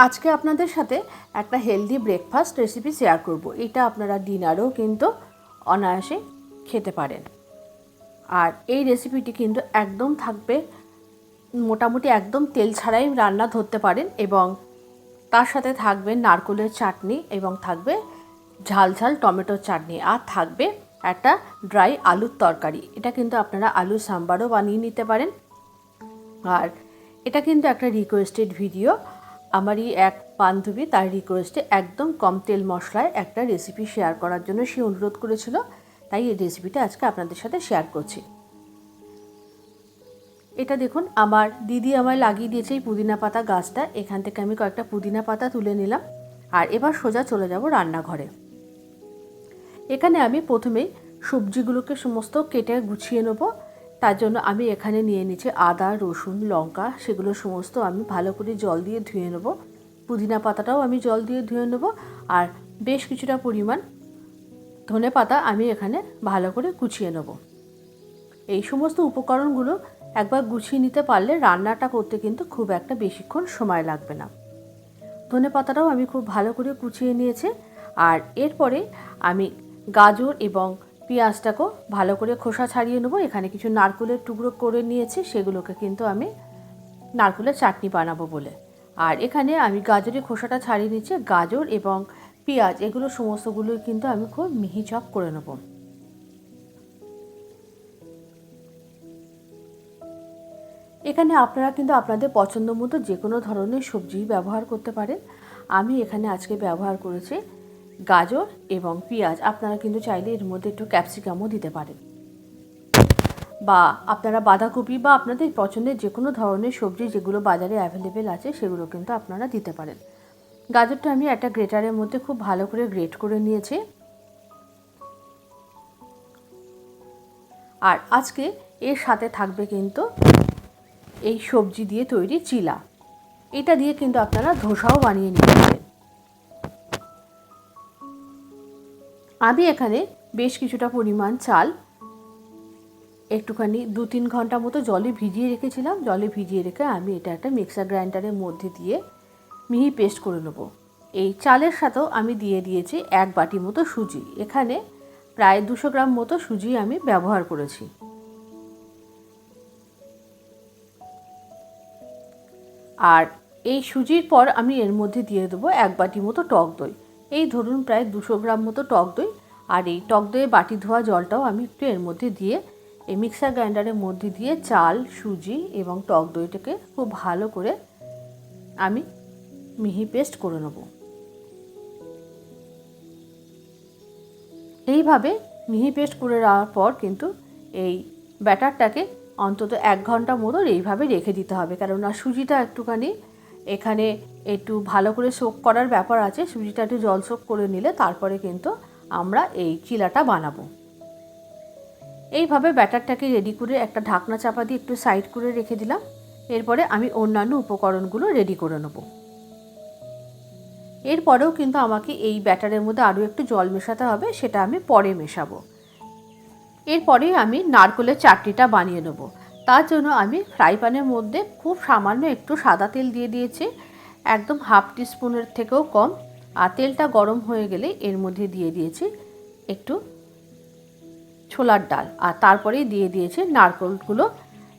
আজকে আপনাদের সাথে একটা হেলদি ব্রেকফাস্ট রেসিপি শেয়ার করব। এটা আপনারা ডিনারেও কিন্তু অনায়াসে খেতে পারেন। আর এই রেসিপিটি কিন্তু একদম থাকবে মোটামুটি একদম তেল ছাড়াই রান্না ধরতে পারেন, এবং তার সাথে থাকবে নারকেলের চাটনি এবং থাকবে ঝাল ঝাল টমেটোর চাটনি, আর থাকবে একটা ড্রাই আলুর তরকারি। এটা কিন্তু আপনারা আলুর সাম্বারও বানিয়ে নিতে পারেন। আর এটা কিন্তু একটা রিকোয়েস্টেড ভিডিও। আমারই এক বান্ধবী তার রিকোয়েস্টে একদম কম তেল মশলায় একটা রেসিপি শেয়ার করার জন্য সে অনুরোধ করেছিল, তাই এই রেসিপিটা আজকে আপনাদের সাথে শেয়ার করছি। এটা দেখুন, আমার দিদি আমায় লাগিয়ে দিয়েছে এই পুদিনা পাতা গাছটা। এখান থেকে আমি কয়েকটা পুদিনা পাতা তুলে নিলাম, আর এবার সোজা চলে যাব রান্নাঘরে। এখানে আমি প্রথমেই সবজিগুলোকে সমস্ত কেটে গুছিয়ে নেব। তার জন্য আমি এখানে নিয়ে নিচ্ছি আদা, রসুন, লঙ্কা, সেগুলো সমস্ত আমি ভালো করে জল দিয়ে ধুয়ে নেব। পুদিনা পাতাটাও আমি জল দিয়ে ধুয়ে নেব, আর বেশ কিছুটা পরিমাণ ধনে পাতা আমি এখানে ভালো করে গুছিয়ে নেব। এই সমস্ত উপকরণগুলো একবার গুছিয়ে নিতে পারলে রান্নাটা করতে কিন্তু খুব একটা বেশিক্ষণ সময় লাগবে না। ধনে পাতাটাও আমি খুব ভালো করে কুচিয়ে নিয়েছি। আর এরপরে আমি গাজর এবং পেঁয়াজটাকেও ভালো করে খোসা ছাড়িয়ে নেব। এখানে কিছু নারকেলের টুকরো করে নিয়েছি, সেগুলোকে কিন্তু আমি নারকেলের চাটনি বানাবো বলে। আর এখানে আমি গাজরের খোসাটা ছাড়িয়ে নিচ্ছি। গাজর এবং পেঁয়াজ এগুলো সমস্তগুলো কিন্তু আমি খুব মিহি চপ করে নেব। এখানে আপনারা কিন্তু আপনাদের পছন্দ মতো যে কোনো ধরনের সবজি ব্যবহার করতে পারেন। আমি এখানে আজকে ব্যবহার করেছি গাজর এবং পেঁয়াজ। আপনারা কিন্তু চাইলে এর মধ্যে একটু ক্যাপসিকামও দিতে পারেন, বা আপনারা বাঁধাকপি বা আপনাদের পছন্দের যে কোনো ধরনের সবজি যেগুলো বাজারে অ্যাভেলেবেল আছে সেগুলো কিন্তু আপনারা দিতে পারেন। গাজরটা আমি একটা গ্রেটারের মধ্যে খুব ভালো করে গ্রেট করে নিয়েছি। আর আজকে এর সাথে থাকবে কিন্তু এই সবজি দিয়ে তৈরি চিলা। এটা দিয়ে কিন্তু আপনারা ধোসাও বানিয়ে নিতে পারেন। আমি এখানে বেশ কিছুটা পরিমাণ চাল একটুখানি 2-3 ঘন্টা মতো জলে ভিজিয়ে রেখেছিলাম। জলে ভিজিয়ে রেখে আমি এটা একটা মিক্সার গ্রাইন্ডারের মধ্যে দিয়ে মিহি পেস্ট করে নেব। এই চালের সাথেও আমি দিয়ে দিয়েছি 1 বাটি মতো সুজি। এখানে প্রায় 200 গ্রাম মতো সুজি আমি ব্যবহার করেছি। আর এই সুজির পর আমি এর মধ্যে দিয়ে দেবো 1 বাটি মতো টক দই। এই ধরুন প্রায় 200 গ্রাম মতো টক দই। আর এই টক দইয়ের বাটি ধোয়া জলটাও আমি একটু এর মধ্যে দিয়ে এই মিক্সার গ্রাইন্ডারের মধ্যে দিয়ে চাল, সুজি এবং টক দইটাকে খুব ভালো করে আমি মিহি পেস্ট করে নেব। এইভাবে মিহি পেস্ট করে নেওয়ার পর কিন্তু এই ব্যাটারটাকে অন্তত 1 ঘন্টা মতো এইভাবে রেখে দিতে হবে, কেননা সুজিটা একটুখানি এখানে একটু ভালো করে সোক করার ব্যাপার আছে। সুজিটা একটু জল সোক করে নিলে তারপরে কিন্তু আমরা এই চিলাটা বানাবো। এইভাবে ব্যাটারটাকে রেডি করে একটা ঢাকনা চাপা দিয়ে একটু সাইড করে রেখে দিলাম। এরপরে আমি অন্যান্য উপকরণগুলো রেডি করে নেব। এরপরেও কিন্তু আমাকে এই ব্যাটারের মধ্যে আরও একটু জল মেশাতে হবে, সেটা আমি পরে মেশাবো। এরপরে আমি নারকেলের চাটনিটা বানিয়ে নেব। তার জন্য আমি ফ্রাই প্যানের মধ্যে খুব সামান্য একটু সাদা তেল দিয়ে দিয়েছি, একদম হাফ টিস্পুনের থেকেও কম। আর তেলটা গরম হয়ে গেলে এর মধ্যে দিয়ে দিয়েছি একটু ছোলার ডাল, আর তারপরেই দিয়ে দিয়েছি নারকেলগুলো।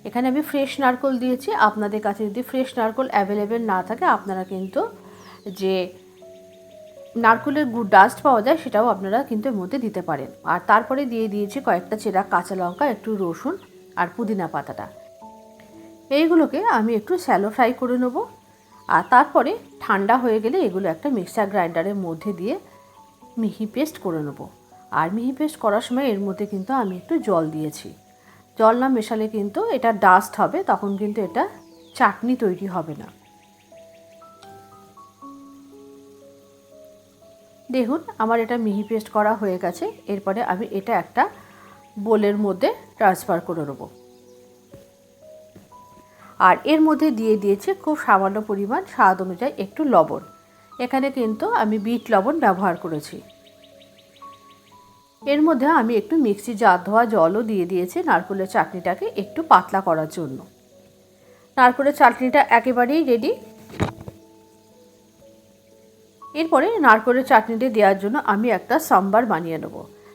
এখানে আমি ফ্রেশ নারকেল দিয়েছি। আপনাদের কাছে যদি ফ্রেশ নারকেল অ্যাভেলেবেল না থাকে আপনারা কিন্তু যে নারকেলের গুড় ডাস্ট পাওয়া যায় সেটাও আপনারা কিন্তু এর মধ্যে দিতে পারেন। আর তারপরে দিয়ে দিয়েছি কয়েকটা চেরা কাঁচা লঙ্কা, একটু রসুন আর পুদিনা পাতাটা। এইগুলোকে আমি একটু শ্যালো ফ্রাই করে নেব। আর তারপরে ঠান্ডা হয়ে গেলে এগুলো একটা মিক্সার গ্রাইন্ডারের মধ্যে দিয়ে মিহি পেস্ট করে নেব। আর মিহি পেস্ট করার সময় এর মধ্যে কিন্তু আমি একটু জল দিয়েছি। জল না মেশালে কিন্তু এটা ডাস্ট হবে, তখন কিন্তু এটা চাটনি তৈরি হবে না। দেখুন আমার এটা মিহি পেস্ট করা হয়ে গেছে। এরপরে আমি এটা একটা বোলের মধ্যে ট্রান্সফার করে নেব। আর এর মধ্যে দিয়ে দিয়েছি খুব সামান্য পরিমাণ স্বাদ অনুযায়ী একটু লবণ। এখানে কিন্তু আমি বিট লবণ ব্যবহার করেছি। এর মধ্যে আমি একটু মিক্সি জার ধোয়া জলও দিয়ে দিয়েছি নারকেলের চাটনিটাকে একটু পাতলা করার জন্য। নারকেলের চাটনিটা একেবারেই রেডি। এরপরে নারকেলের চাটনিটা দেওয়ার জন্য আমি একটা সাম্বার বানিয়ে নেব।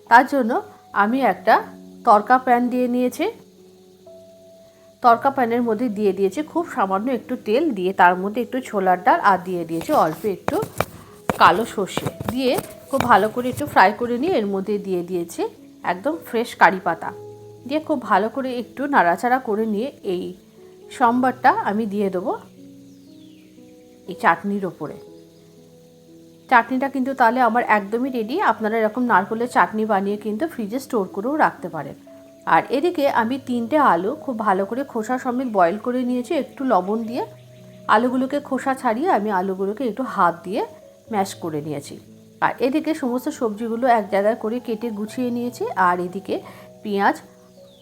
তার জন্য আমি একটা তড়কা প্যান দিয়ে নিয়েছি। তড়কা প্যানের মধ্যে দিয়ে দিয়েছি খুব সামান্য একটু তেল, দিয়ে তার মধ্যে একটু ছোলার ডাল আর দিয়ে দিয়েছি অল্প একটু কালো সর্ষে, দিয়ে খুব ভালো করে একটু ফ্রাই করে নিয়ে এর মধ্যে দিয়ে দিয়েছি একদম ফ্রেশ কারি পাতা, দিয়ে খুব ভালো করে একটু নাড়াচাড়া করে নিয়ে এই সম্বারটা আমি দিয়ে দেবো এই চাটনির ওপরে। চাটনিটা কিন্তু তাহলে আমার একদমই রেডি। আপনারা এরকম নারকেলের চাটনি বানিয়ে কিন্তু ফ্রিজে স্টোর করেও রাখতে পারেন। আর এদিকে আমি 3টে আলু খুব ভালো করে খোসা সমেত বয়েল করে নিয়েছি একটু লবণ দিয়ে। আলুগুলোকে খোসা ছাড়িয়ে আমি আলুগুলোকে একটু হাত দিয়ে ম্যাশ করে নিয়েছি। আর এদিকে সমস্ত সবজিগুলো এক জায়গায় করে কেটে গুছিয়ে নিয়েছি। আর এদিকে পেঁয়াজ,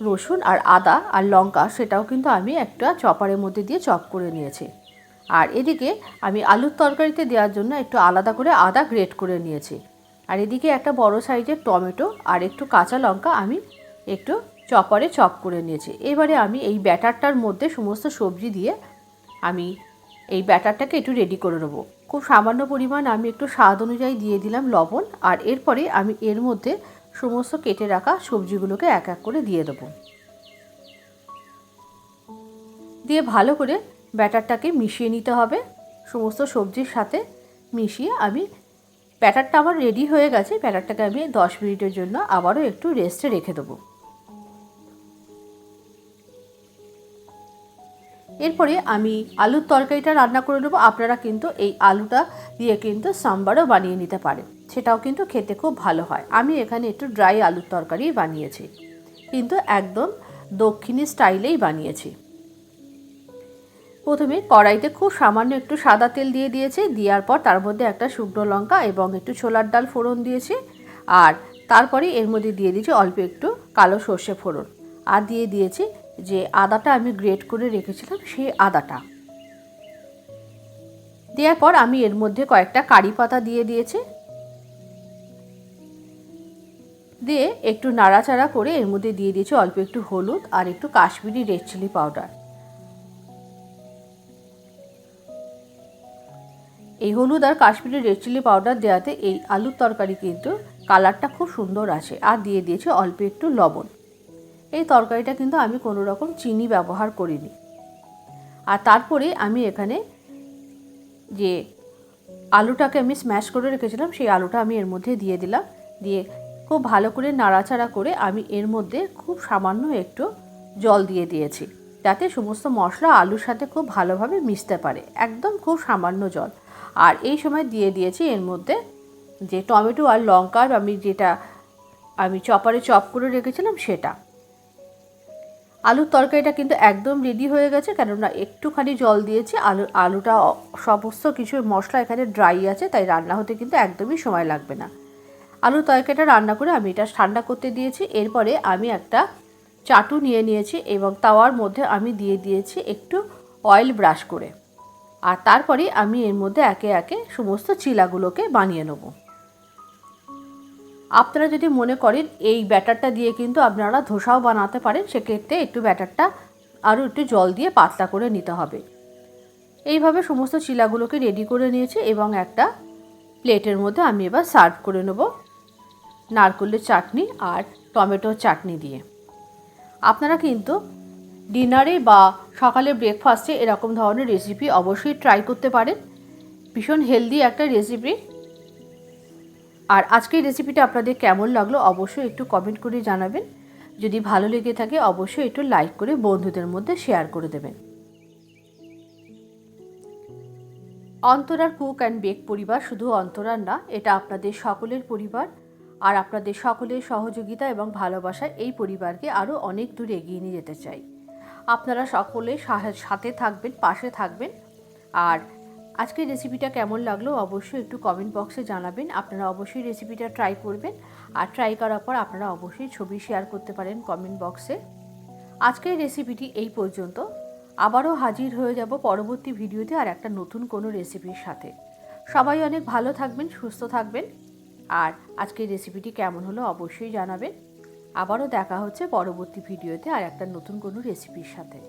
রসুন আর আদা আর লঙ্কা সেটাও কিন্তু আমি একটা চপারের মধ্যে দিয়ে চপ করে নিয়েছি। আর এদিকে আমি আলুর তরকারিতে দেওয়ার জন্য একটু আলাদা করে আদা গ্রেট করে নিয়েছি। আর এদিকে একটা বড় সাইজের টমেটো আর একটু কাঁচা লঙ্কা আমি একটু চপারে চপ করে নিয়েছি। এবারে আমি এই ব্যাটারটার মধ্যে সমস্ত সবজি দিয়ে আমি এই ব্যাটারটাকে একটু রেডি করে নেব। খুব সামান্য পরিমাণ আমি একটু স্বাদ অনুযায়ী দিয়ে দিলাম লবণ। আর এরপরে আমি এর মধ্যে সমস্ত কেটে রাখা সবজিগুলোকে এক এক করে দিয়ে দেবো। দিয়ে ভালো করে ব্যাটারটাকে মিশিয়ে নিতে হবে সমস্ত সবজির সাথে মিশিয়ে। আমি ব্যাটারটা আমার রেডি হয়ে গেছে। ব্যাটারটাকে আমি 10 মিনিটের জন্য আবারও একটু রেস্টে রেখে দেবো। এরপরে আমি আলুর তরকারিটা রান্না করে নেবো। আপনারা কিন্তু এই আলুটা দিয়ে কিন্তু সাম্বারও বানিয়ে নিতে পারেন, সেটাও কিন্তু খেতে খুব ভালো হয়। আমি এখানে একটু ড্রাই আলুর তরকারি বানিয়েছি, কিন্তু একদম দক্ষিণী স্টাইলেই বানিয়েছি। প্রথমে কড়াইতে খুব সামান্য একটু সাদা তেল দিয়ে দিয়েছি। দেওয়ার পর তার মধ্যে একটা শুকনো লঙ্কা এবং একটু ছোলার ডাল ফোড়ন দিয়েছি। আর তারপরে এর মধ্যে দিয়ে দিয়েছি অল্প একটু কালো সর্ষে ফোড়ন। আর দিয়ে দিয়েছি যে আদাটা আমি গ্রেট করে রেখেছিলাম সেই আদাটা। দেওয়ার পর আমি এর মধ্যে কয়েকটা কারি পাতা দিয়ে দিয়েছি। দিয়ে একটু নাড়াচাড়া করে এর মধ্যে দিয়ে দিয়েছি অল্প একটু হলুদ আর একটু কাশ্মীরি রেড চিলি পাউডার। এই হলুদ আর কাশ্মীরি রেড চিলি পাউডার দেওয়াতে এই আলুর তরকারি কিন্তু কালারটা খুব সুন্দর আসে। আর দিয়ে দিয়েছি অল্প একটু লবণ। এই তরকারিটা কিন্তু আমি কোনো রকম চিনি ব্যবহার করিনি। আর তারপরে আমি এখানে যে আলুটাকে আমি স্ম্যাশ করে রেখেছিলাম সেই আলুটা আমি এর মধ্যে দিয়ে দিলাম। দিয়ে খুব ভালো করে নাড়াচাড়া করে আমি এর মধ্যে খুব সামান্য একটু জল দিয়ে দিয়েছি, যাতে সমস্ত মশলা আলুর সাথে খুব ভালোভাবে মিশতে পারে। একদম খুব সামান্য জল। আর এই সময় দিয়ে দিয়েছি এর মধ্যে যে টমেটো আর লঙ্কা যেটা আমি চপারে চপ করে রেখেছিলাম সেটা। আলুর তরকারিটা কিন্তু একদম রেডি হয়ে গেছে, কেননা একটুখানি জল দিয়েছি। আলুটা সমস্ত কিছু মশলা এখানে ড্রাই আছে, তাই রান্না হতে কিন্তু একদমই সময় লাগবে না। আলুর তরকারিটা রান্না করে আমি এটা ঠান্ডা করতে দিয়েছি। এরপরে আমি একটা চাটু নিয়ে নিয়েছি এবং তাওয়ার মধ্যে আমি দিয়ে দিয়েছি একটু অয়েল ব্রাশ করে। আর তারপরে আমি এর মধ্যে একে একে সমস্ত চিলাগুলোকে বানিয়ে নেব। আপনারা যদি মনে করেন এই ব্যাটারটা দিয়ে কিন্তু আপনারা ধোসাও বানাতে পারেন, সেক্ষেত্রে একটু ব্যাটারটা আরও একটু জল দিয়ে পাতলা করে নিতে হবে। এইভাবে সমস্ত চিলাগুলোকে রেডি করে নিয়েছি এবং একটা প্লেটের মধ্যে আমি এবার সার্ভ করে নেব নারকেলের চাটনি আর টমেটোর চাটনি দিয়ে। আপনারা কিন্তু ডিনারে বা সকালে ব্রেকফাস্টে এরকম ধরনের রেসিপি অবশ্যই ট্রাই করতে পারেন। ভীষণ হেলদি একটা রেসিপি। আর আজকের রেসিপিটা আপনাদের কেমন লাগলো অবশ্যই একটু কমেন্ট করে জানাবেন। যদি ভালো লেগে থাকে অবশ্যই একটু লাইক করে বন্ধুদের মধ্যে শেয়ার করে দেবেন। অন্তরার কুক অ্যান্ড বেক পরিবার শুধু অন্তরার না, এটা আপনাদের সকলের পরিবার। আর আপনাদের সকলের সহযোগিতা এবং ভালোবাসায় এই পরিবারকে আরও অনেক দূর এগিয়ে নিয়ে যেতে চাই। আপনারা সকলে সাথে থাকবেন, পাশে থাকবেন। আর আজকের রেসিপিটা কেমন লাগলো অবশ্যই একটু কমেন্ট বক্সে জানাবেন। আপনারা অবশ্যই রেসিপিটা ট্রাই করবেন। আর ট্রাই করার পর আপনারা অবশ্যই ছবি শেয়ার করতে পারেন কমেন্ট বক্সে। আজকের রেসিপিটি এই পর্যন্ত। আবারও হাজির হয়ে যাব পরবর্তী ভিডিওতে আর একটা নতুন কোনো রেসিপির সাথে। সবাই অনেক ভালো থাকবেন, সুস্থ থাকবেন। আর আজকের রেসিপিটি কেমন হলো অবশ্যই জানাবেন। আবারও দেখা হচ্ছে পরবর্তী ভিডিওতে আর একটা নতুন কোনো রেসিপির সাথে।